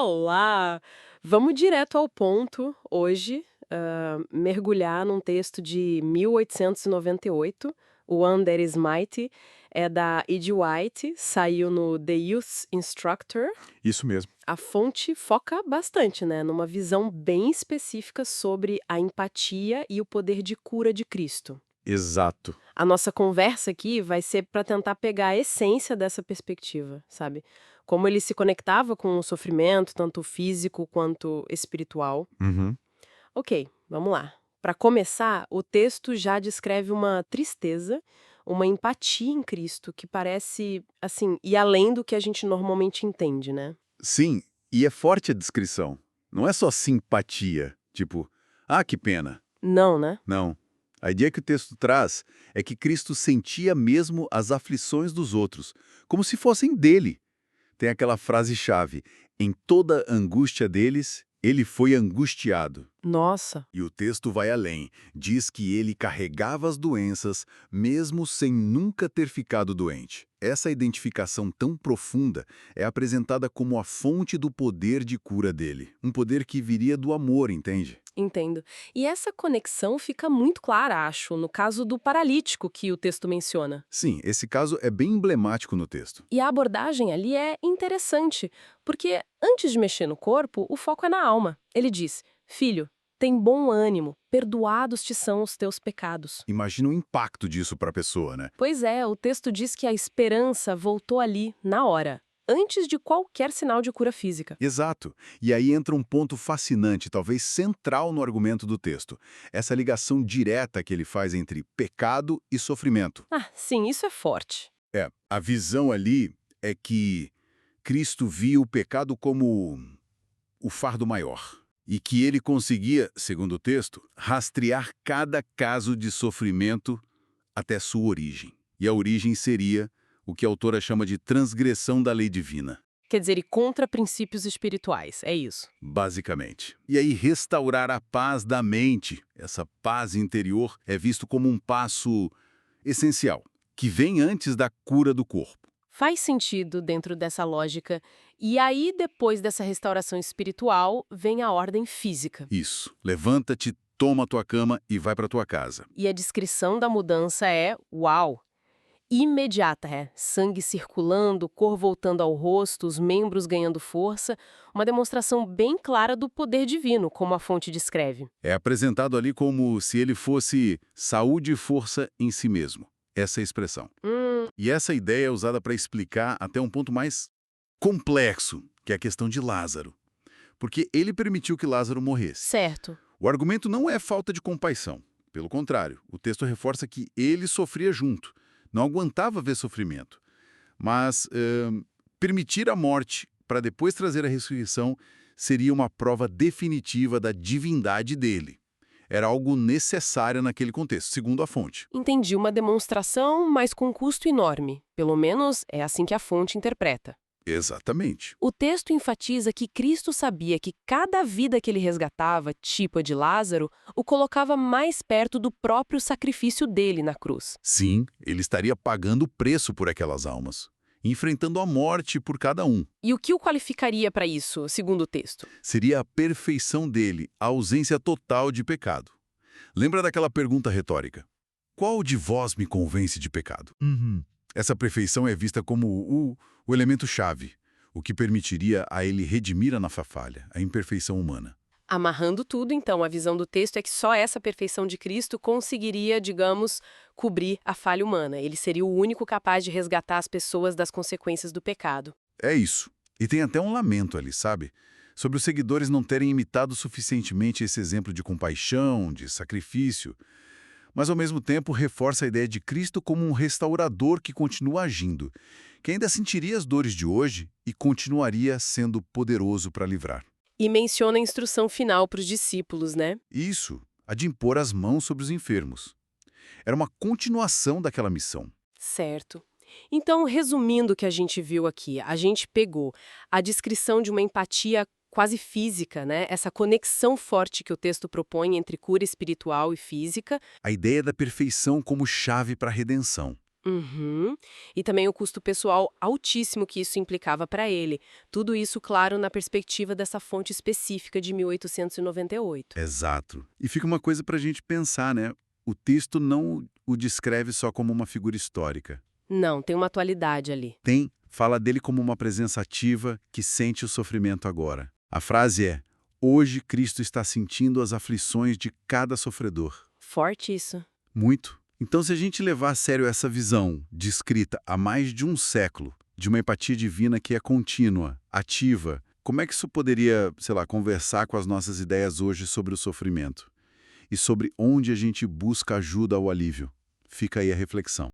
Olá! Vamos direto ao ponto hoje, mergulhar num texto de 1898, o One That Is Mighty, é da E.G. White, saiu no The Youth Instructor. Isso mesmo. A fonte foca bastante, né, numa visão bem específica sobre a empatia e o poder de cura de Cristo. Exato. A nossa conversa aqui vai ser para tentar pegar a essência dessa perspectiva, sabe? Como ele se conectava com o sofrimento, tanto físico quanto espiritual. Uhum. Ok, vamos lá. Para começar, o texto já descreve uma tristeza, uma empatia em Cristo que parece, assim, ir além do que a gente normalmente entende, né? Sim, e é forte a descrição. Não é só simpatia, tipo, ah, que pena. Não, né? Não. A ideia que o texto traz é que Cristo sentia mesmo as aflições dos outros, como se fossem dele. Tem aquela frase-chave: em toda a angústia deles, ele foi angustiado. Nossa. E o texto vai além. Diz que ele carregava as doenças, mesmo sem nunca ter ficado doente. Essa identificação tão profunda é apresentada como a fonte do poder de cura dele. Um poder que viria do amor, entende? Entendo. E essa conexão fica muito clara, acho, no caso do paralítico que o texto menciona. Sim, esse caso é bem emblemático no texto. E a abordagem ali é interessante, porque antes de mexer no corpo, o foco é na alma. Ele diz: Filho, tem bom ânimo, perdoados te são os teus pecados. Imagina o impacto disso para a pessoa, né? Pois é, o texto diz que a esperança voltou ali, na hora, antes de qualquer sinal de cura física. Exato. E aí entra um ponto fascinante, talvez central no argumento do texto. Essa ligação direta que ele faz entre pecado e sofrimento. Ah, sim, isso é forte. É, a visão ali é que Cristo via o pecado como o fardo maior. E que ele conseguia, segundo o texto, rastrear cada caso de sofrimento até sua origem. E a origem seria o que a autora chama de transgressão da lei divina, Quer dizer, e contra princípios espirituais, é isso. basicamente. E aí restaurar a paz da mente, essa paz interior, é visto como um passo essencial, que vem antes da cura do corpo. Faz sentido dentro dessa lógica. E aí, depois dessa restauração espiritual, vem a ordem física. Isso. Levanta-te, toma a tua cama e vai para tua casa. E a descrição da mudança é, uau, imediata, é. Sangue circulando, cor voltando ao rosto, os membros ganhando força, uma demonstração bem clara do poder divino, como a fonte descreve. É apresentado ali como se ele fosse saúde e força em si mesmo. Essa é a expressão. E essa ideia é usada para explicar até um ponto mais complexo, que é a questão de Lázaro. Porque ele permitiu que Lázaro morresse. Certo. O argumento não é falta de compaixão. Pelo contrário, o texto reforça que ele sofria junto. Não aguentava ver sofrimento. Mas permitir a morte para depois trazer a ressurreição seria uma prova definitiva da divindade dele. Era algo necessário naquele contexto, segundo a fonte. Entendi, uma demonstração, mas com custo enorme. Pelo menos é assim que a fonte interpreta. Exatamente. O texto enfatiza que Cristo sabia que cada vida que ele resgatava, tipo a de Lázaro, o colocava mais perto do próprio sacrifício dele na cruz. Sim, ele estaria pagando o preço por aquelas almas, enfrentando a morte por cada um. E o que o qualificaria para isso, segundo o texto? Seria a perfeição dele, a ausência total de pecado. Lembra daquela pergunta retórica? Qual de vós me convence de pecado? Essa perfeição é vista como o elemento-chave, o que permitiria a ele redimir a nossa falha, a imperfeição humana. Amarrando tudo, então, a visão do texto é que só essa perfeição de Cristo conseguiria, digamos, cobrir a falha humana. Ele seria o único capaz de resgatar as pessoas das consequências do pecado. É isso. E tem até um lamento ali, sabe? Sobre os seguidores não terem imitado suficientemente esse exemplo de compaixão, de sacrifício. Mas, ao mesmo tempo, reforça a ideia de Cristo como um restaurador que continua agindo, que ainda sentiria as dores de hoje e continuaria sendo poderoso para livrar. E menciona a instrução final para os discípulos, né? Isso, a de impor as mãos sobre os enfermos. Era uma continuação daquela missão. Certo. Então, resumindo o que a gente viu aqui, a gente pegou a descrição de uma empatia quase física, né? Essa conexão forte que o texto propõe entre cura espiritual e física. A ideia da perfeição como chave para a redenção. Uhum. E também o custo pessoal altíssimo que isso implicava para ele. Tudo isso, claro, na perspectiva dessa fonte específica de 1898. Exato. E fica uma coisa para a gente pensar, né? O texto não o descreve só como uma figura histórica. Não, tem uma atualidade ali. Fala dele como uma presença ativa que sente o sofrimento agora. A frase é: hoje Cristo está sentindo as aflições de cada sofredor. Forte isso. Muito. Então, se a gente levar a sério essa visão, descrita há mais de um século, de uma empatia divina que é contínua, ativa, como é que isso poderia, sei lá, conversar com as nossas ideias hoje sobre o sofrimento? E sobre onde a gente busca ajuda ou alívio? Fica aí a reflexão.